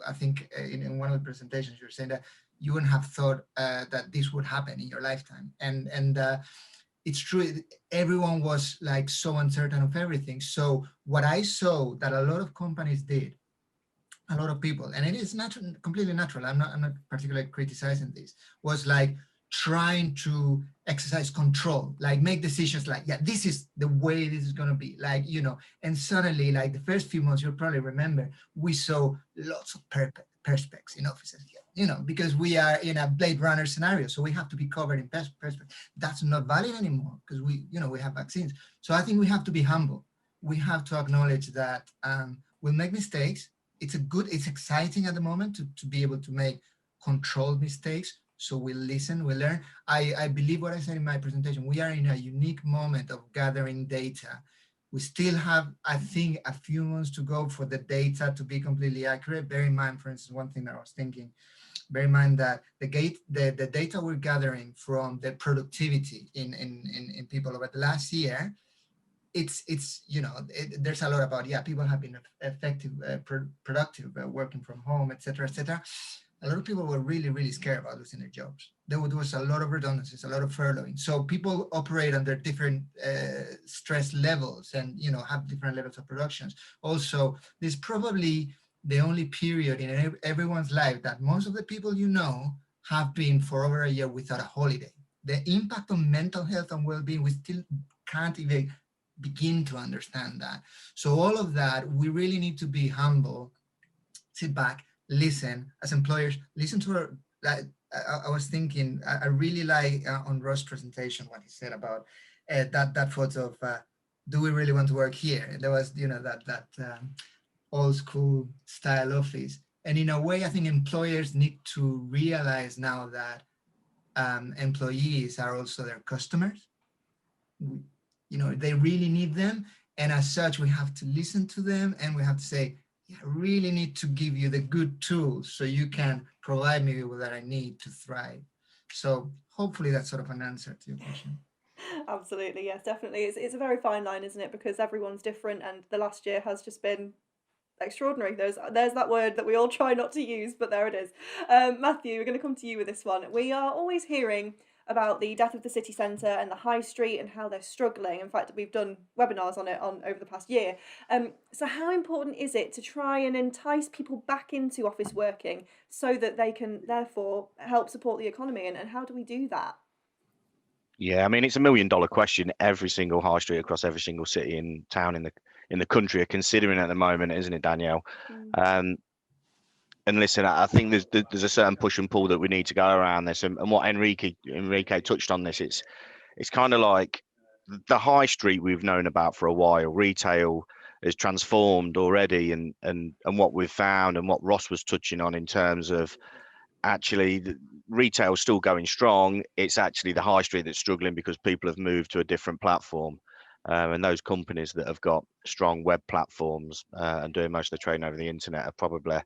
I think in one of the presentations you were saying that you wouldn't have thought that this would happen in your lifetime. And it's true, everyone was like so uncertain of everything. So what I saw that a lot of companies did, a lot of people, and it is natural, completely natural, I'm not particularly criticizing this, was like trying to exercise control, like make decisions like, yeah, this is the way this is going to be, like, and suddenly, like the first few months, you'll probably remember, we saw lots of perspex in offices, because we are in a Blade Runner scenario, so we have to be covered in perspex. That's not valid anymore because we have vaccines. So I think we have to be humble. We have to acknowledge that we'll make mistakes. It's exciting at the moment to be able to make controlled mistakes. So we listen, we learn. I believe what I said in my presentation, we are in a unique moment of gathering data. We still have, I think, a few months to go for the data to be completely accurate. Bear in mind, for instance, one thing that I was thinking, bear in mind that the data we're gathering from the productivity in people over the last year, it's there's a lot about, people have been effective, productive, working from home, etc., etc. a lot of people were really, really scared about losing their jobs. There was a lot of redundancies, a lot of furloughing. So people operate under different stress levels and, you know, have different levels of productions. Also, there's probably the only period in everyone's life that most of the people you know have been for over a year without a holiday. The impact on mental health and well-being, we still can't even begin to understand that. So all of that, we really need to be humble, sit back, listen. As employers, listen to our, I was thinking, I really like on Ross' presentation what he said about that photo of, do we really want to work here? And there was, you know, that old school style office. And in a way, I think employers need to realize now that employees are also their customers. You know, they really need them. And as such, we have to listen to them and we have to say, yeah, I really need to give you the good tools so you can provide me with what I need to thrive. So hopefully that's sort of an answer to your question. Absolutely, yes, definitely. It's a very fine line, isn't it? Because everyone's different, and the last year has just been extraordinary. There's that word that we all try not to use, but there it is. Matthew, we're going to come to you with this one. We are always hearing about the death of the city centre and the high street and how they're struggling. In fact, we've done webinars on it over the past year. So how important is it to try and entice people back into office working so that they can therefore help support the economy, and how do we do that? Yeah, I mean, it's $1 million question. Every single high street across every single city and town in the country are considering at the moment, isn't it, Danielle? And listen, I think there's a certain push and pull that we need to go around this. And what Enrique touched on this, it's kind of like the high street we've known about for a while. Retail has transformed already, and what we've found and what Ross was touching on in terms of actually the retail still going strong. It's actually the high street that's struggling because people have moved to a different platform. And those companies that have got strong web platforms and doing most of the trading over the internet are probably,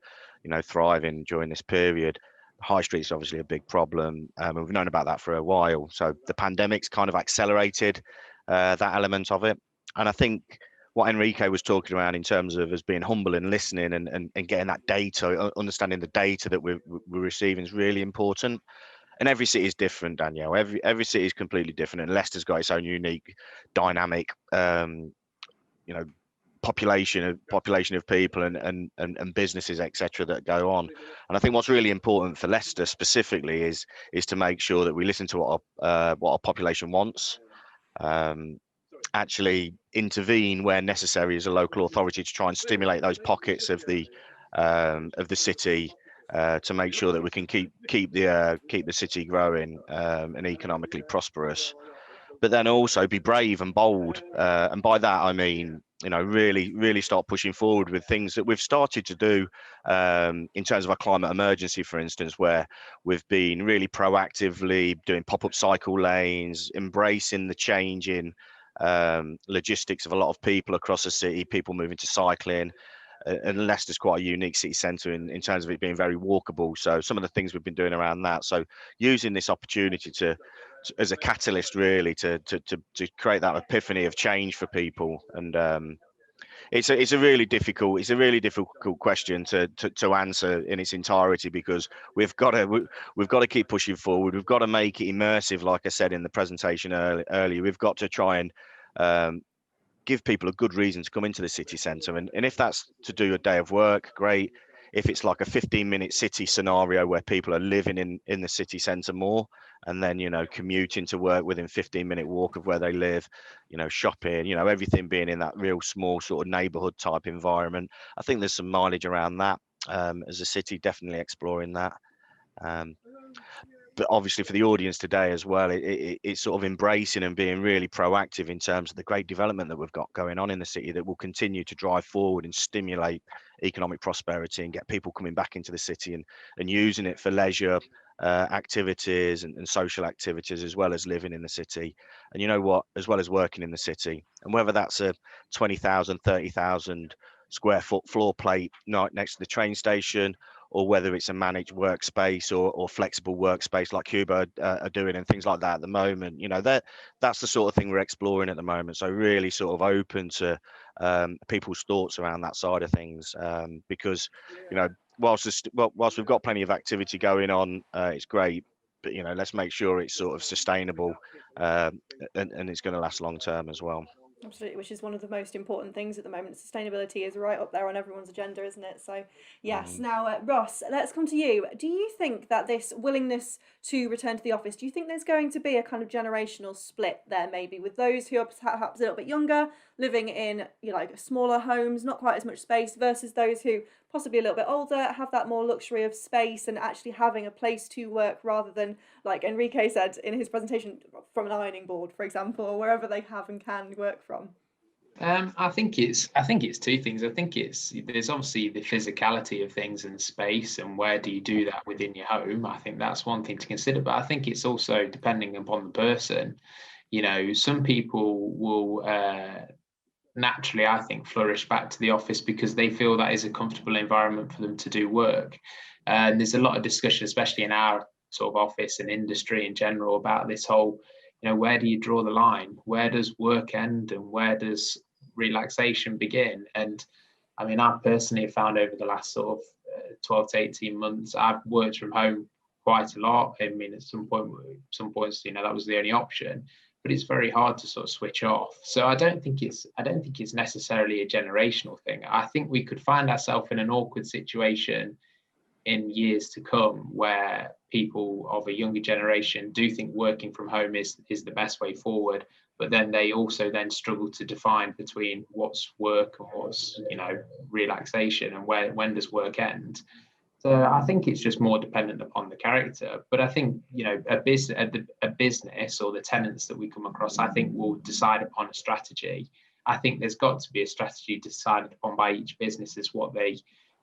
you know, thriving during this period. High street's obviously a big problem. We've known about that for a while. So the pandemic's kind of accelerated that element of it. And I think what Enrique was talking about in terms of us being humble and listening and getting that data, understanding the data that we're receiving is really important. And every city is different, Danielle. Every city is completely different, and Leicester's got its own unique dynamic, you know, population of people and businesses, etc., that go on. And I think what's really important for Leicester specifically is to make sure that we listen to what our population wants. Actually intervene where necessary as a local authority to try and stimulate those pockets of the city. To make sure that we can keep the city growing and economically prosperous, but then also be brave and bold. And by that I mean, you know, really start pushing forward with things that we've started to do in terms of our climate emergency, for instance, where we've been really proactively doing pop-up cycle lanes, embracing the change in logistics of a lot of people across the city, people moving to cycling. And Leicester's quite a unique city centre in terms of it being very walkable. So some of the things we've been doing around that. So using this opportunity to as a catalyst really to create that epiphany of change for people. And it's a really difficult question to answer in its entirety, because we've got to keep pushing forward. We've got to make it immersive, like I said in the presentation earlier. We've got to try and give people a good reason to come into the city centre, and if that's to do a day of work, great. If it's like a 15-minute city scenario where people are living in the city centre more, and then, you know, commuting to work within 15-minute walk of where they live, you know, shopping, you know, everything being in that real small sort of neighbourhood type environment. I think there's some mileage around that as a city, definitely exploring that. But obviously for the audience today as well, it's sort of embracing and being really proactive in terms of the great development that we've got going on in the city that will continue to drive forward and stimulate economic prosperity and get people coming back into the city and using it for leisure activities and social activities, as well as living in the city. And you know what, as well as working in the city, and whether that's a 20,000, 30,000 square foot floor plate next to the train station, or whether it's a managed workspace or flexible workspace like Cuba are doing and things like that at the moment, you know, that's the sort of thing we're exploring at the moment. So really sort of open to people's thoughts around that side of things, because, you know, whilst we've got plenty of activity going on, it's great. But let's make sure it's sort of sustainable, and it's going to last long term as well. Absolutely, which is one of the most important things at the moment. Sustainability is right up there on everyone's agenda, isn't it? So yes. Now, Ross, let's come to you. Do you think that this willingness to return to the office, do you think there's going to be a kind of generational split there, maybe, with those who are perhaps a little bit younger, living in smaller homes, not quite as much space, versus those who possibly a little bit older, have that more luxury of space and actually having a place to work, rather than, like Enrique said in his presentation, from an ironing board, for example, or wherever they have and can work from? I think it's two things. I think there's obviously the physicality of things and space, and where do you do that within your home. I think that's one thing to consider, but I think it's also depending upon the person. Some people will naturally, I think, flourish back to the office because they feel that is a comfortable environment for them to do work. And there's a lot of discussion, especially in our sort of office and industry in general, about this whole, where do you draw the line? Where does work end and where does relaxation begin? And I mean, I personally have found over the last sort of 12 to 18 months, I've worked from home quite a lot. I mean, at some points, that was the only option. But it's very hard to sort of switch off. So I don't think it's necessarily a generational thing. I think we could find ourselves in an awkward situation in years to come where people of a younger generation do think working from home is the best way forward, but then they also then struggle to define between what's work and what's relaxation, and when does work end. So I think it's just more dependent upon the character. But I think, a business or the tenants that we come across, I think will decide upon a strategy. I think there's got to be a strategy decided upon by each business as what they,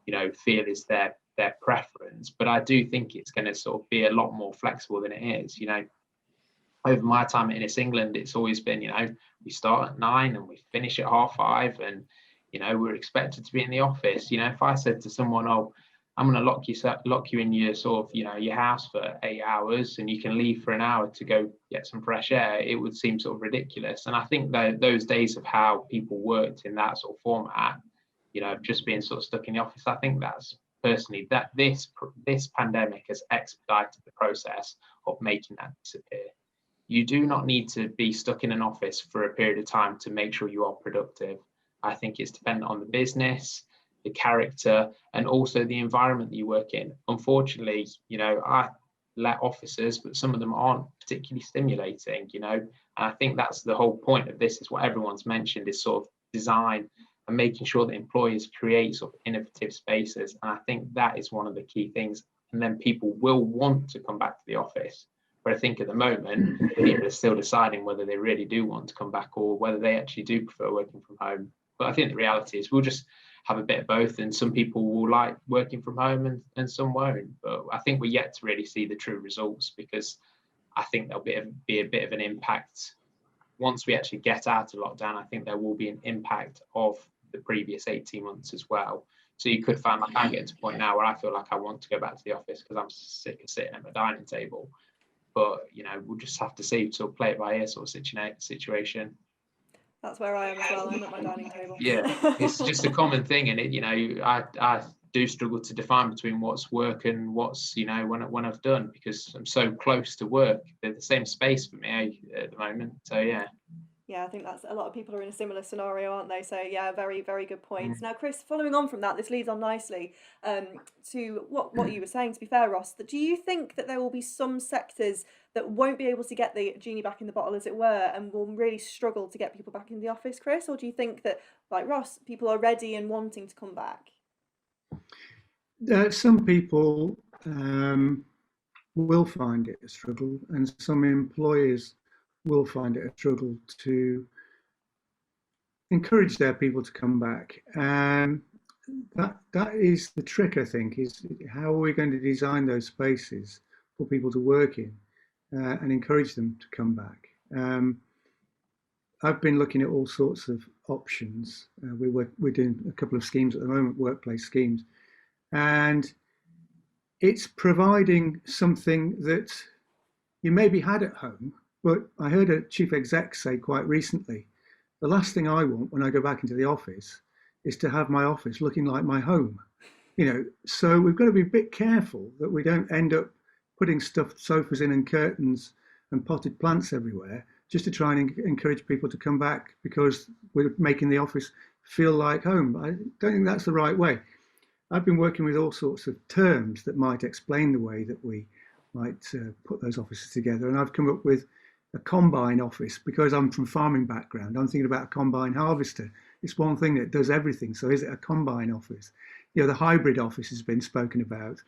feel is their preference. But I do think it's going to sort of be a lot more flexible than it is. Over my time at Innis England, it's always been, we start at 9 and we finish at 5:30, and, we're expected to be in the office. If I said to someone, oh, I'm going to lock you in your sort of, your house for 8 hours and you can leave for an hour to go get some fresh air, it would seem sort of ridiculous. And I think that those days of how people worked in that sort of format, just being sort of stuck in the office, I think that's personally that this pandemic has expedited the process of making that disappear. You do not need to be stuck in an office for a period of time to make sure you are productive. I think it's dependent on the business, the character, and also the environment that you work in. Unfortunately, I let officers, but some of them aren't particularly stimulating, and I think that's the whole point of this, is what everyone's mentioned, is sort of design and making sure that employers create sort of innovative spaces. And I think that is one of the key things. And then people will want to come back to the office. But I think at the moment, people are still deciding whether they really do want to come back or whether they actually do prefer working from home. But I think the reality is we'll just have a bit of both, and some people will like working from home and some won't. But I think we're yet to really see the true results, because I think there'll be a bit of an impact once we actually get out of lockdown. I think there will be an impact of the previous 18 months as well. So you could find, like, I'm getting to a point now where I feel like I want to go back to the office because I'm sick of sitting at my dining table. But we'll just have to see, sort of play it by ear sort of situation. That's where I am as well. I'm at my dining table. Yeah, it's just a common thing, and I do struggle to define between what's work and what's when I've done, because I'm so close to work. They're the same space for me at the moment. So yeah. Yeah, I think that's a lot of people are in a similar scenario, aren't they? So yeah, very, very good points. Now, Chris, following on from that, this leads on nicely to what you were saying, to be fair, Ross, that do you think that there will be some sectors that won't be able to get the genie back in the bottle, as it were, and will really struggle to get people back in the office, Chris? Or do you think that, like Ross, people are ready and wanting to come back? Some people will find it a struggle, and some employers will find it a struggle to encourage their people to come back. That is the trick, I think, is how are we going to design those spaces for people to work in and encourage them to come back. I've been looking at all sorts of options. We're doing a couple of schemes at the moment, workplace schemes, and it's providing something that you maybe had at home. But I heard a chief exec say quite recently, the last thing I want when I go back into the office is to have my office looking like my home. So we've got to be a bit careful that we don't end up putting stuffed sofas in and curtains and potted plants everywhere just to try and encourage people to come back because we're making the office feel like home. I don't think that's the right way. I've been working with all sorts of terms that might explain the way that we might put those offices together. And I've come up with a combine office because I'm from farming background. I'm thinking about a combine harvester. It's one thing that does everything. So is it a combine office? The hybrid office has been spoken about.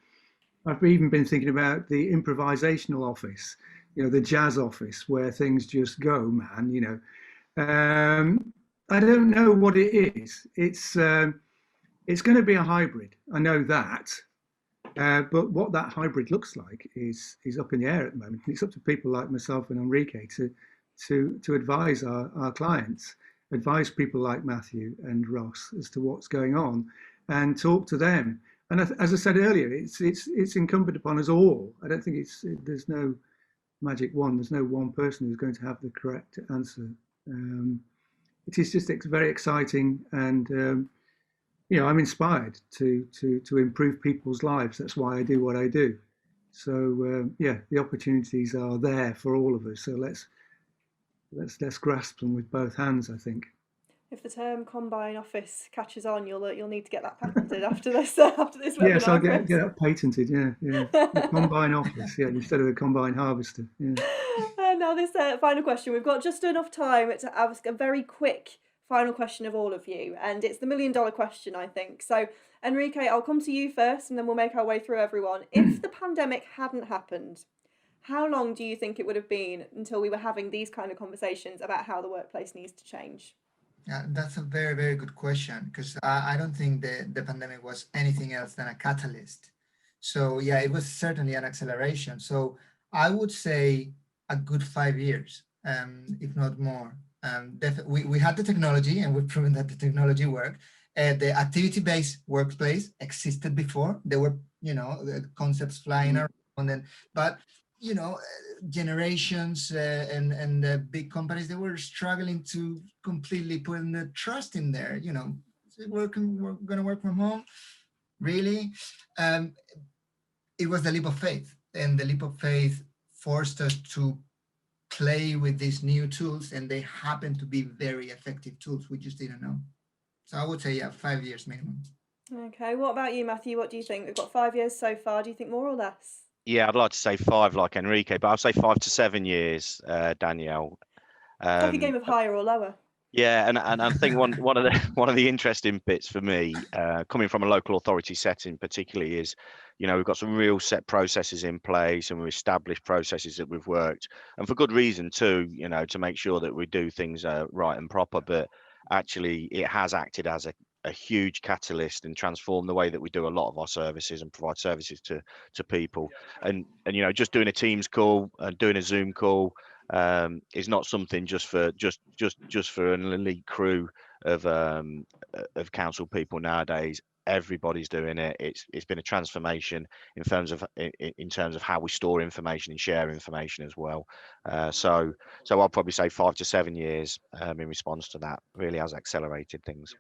I've even been thinking about the improvisational office, the jazz office where things just go, man. I don't know what it is. It's going to be a hybrid. I know that. But what that hybrid looks like is up in the air at the moment. It's up to people like myself and Enrique to advise our clients, advise people like Matthew and Ross as to what's going on, and talk to them. And as I said earlier, it's incumbent upon us all. I don't think there's no magic wand. There's no one person who's going to have the correct answer. It is just very exciting, and I'm inspired to improve people's lives. That's why I do what I do. So the opportunities are there for all of us. So let's grasp them with both hands, I think. If the term combine office catches on, you'll need to get that patented after this webinar. Yes, I'll get that patented. Yeah. The combine office, instead of the combine harvester. Yeah. Now this final question. We've got just enough time to ask a very quick final question of all of you, and it's the $1 million question, I think. So, Enrique, I'll come to you first, and then we'll make our way through everyone. If the pandemic hadn't happened, how long do you think it would have been until we were having these kind of conversations about how the workplace needs to change? That's a very, very good question, because I don't think the pandemic was anything else than a catalyst. So yeah, it was certainly an acceleration. So I would say a good 5 years, if not more. We had the technology, and we've proven that the technology worked. The activity-based workplace existed before. There were, the concepts flying around, but generations and the big companies, they were struggling to completely put in the trust in there. We're going to work from home, really. It was the leap of faith, and the leap of faith forced us to play with these new tools, and they happen to be very effective tools. We just didn't know. So I would say 5 years minimum. Okay, what about you, Matthew? What do you think? We've got 5 years so far. Do you think more or less? Yeah, I'd like to say 5 like Enrique, but I'll say 5 to 7 years, Danielle. It's like a game of higher or lower. Yeah, and I think one of the interesting bits for me, coming from a local authority setting particularly, is we've got some real set processes in place, and we've established processes that we've worked, and for good reason too, to make sure that we do things right and proper. But actually, it has acted as a huge catalyst and transformed the way that we do a lot of our services and provide services to people. And just doing a Teams call and doing a Zoom call is not something just for an elite crew of council people nowadays. Everybody's doing it. It's been a transformation in terms of how we store information and share information as well. So I'll probably say 5 to 7 years in response to that. Really has accelerated things.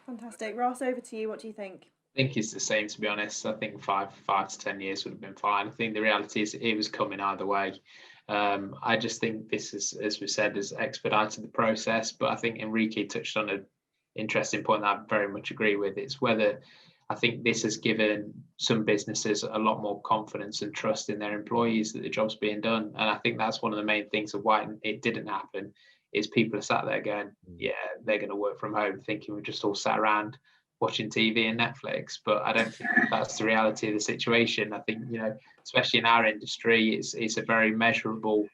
Fantastic. Ross, over to you. What do you think? I think it's the same, to be honest. I think 5 to 10 years would have been fine. I think the reality is it was coming either way. I just think this is, as we said, has expedited the process. But I think Enrique touched on an interesting point that I very much agree with. It's whether I think this has given some businesses a lot more confidence and trust in their employees that the job's being done. And I think that's one of the main things of why it didn't happen, is people are sat there going, yeah, they're going to work from home, thinking we're just all sat around watching TV and Netflix. But I don't think that's the reality of the situation. I think, especially in our industry, it's a very measurable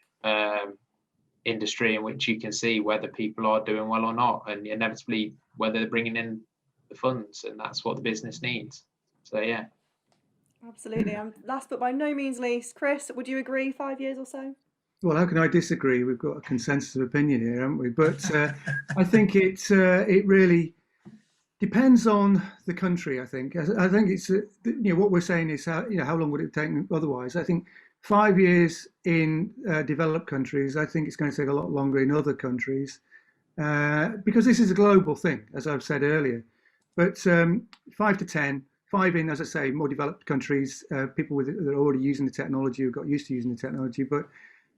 industry in which you can see whether people are doing well or not, and inevitably whether they're bringing in the funds, and that's what the business needs. So yeah. Absolutely. And last but by no means least, Chris, would you agree 5 years or so? Well, how can I disagree? We've got a consensus of opinion here, haven't we? But I think it really depends on the country. I think it's what we're saying is how long would it take otherwise? I think 5 years in developed countries. I think it's going to take a lot longer in other countries because this is a global thing, as I've said earlier. But 5 to 10, 5 in, as I say, more developed countries, people that are already using the technology, who got used to using the technology. But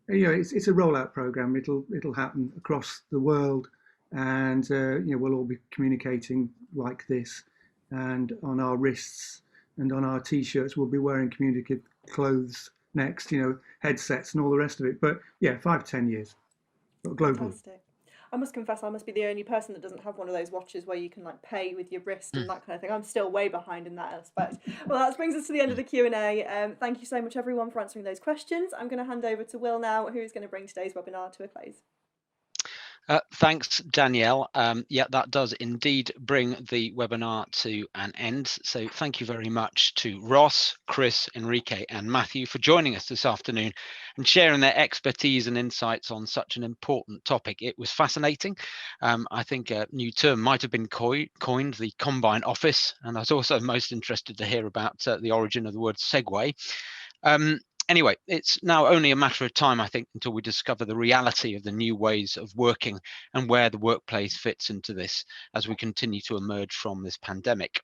it's a rollout program. It'll happen across the world, and we'll all be communicating like this, and on our wrists and on our t-shirts we'll be wearing communicative clothes next, headsets and all the rest of it. But yeah, 5 to 10 years, but globally. Fantastic. I must confess, I must be the only person that doesn't have one of those watches where you can like pay with your wrist and that kind of thing. I'm still way behind in that aspect. Well, that brings us to the end of the Q&A. Thank you so much, everyone, for answering those questions. I'm going to hand over to Will now, who's going to bring today's webinar to a close. Thanks, Danielle. Yeah, that does indeed bring the webinar to an end. So thank you very much to Ross, Chris, Enrique and Matthew for joining us this afternoon and sharing their expertise and insights on such an important topic. It was fascinating. I think a new term might have been coined, the Combine Office, and I was also most interested to hear about the origin of the word segue. Anyway, it's now only a matter of time, I think, until we discover the reality of the new ways of working and where the workplace fits into this as we continue to emerge from this pandemic.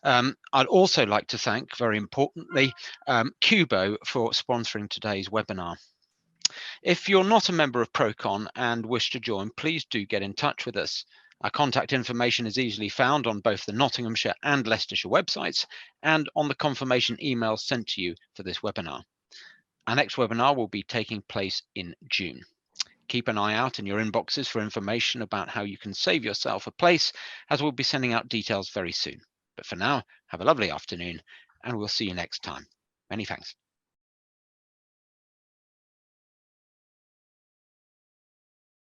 I'd also like to thank, very importantly, Cubo for sponsoring today's webinar. If you're not a member of ProCon and wish to join, please do get in touch with us. Our contact information is easily found on both the Nottinghamshire and Leicestershire websites and on the confirmation email sent to you for this webinar. Our next webinar will be taking place in June. Keep an eye out in your inboxes for information about how you can save yourself a place, as we'll be sending out details very soon. But for now, have a lovely afternoon and we'll see you next time. Many thanks.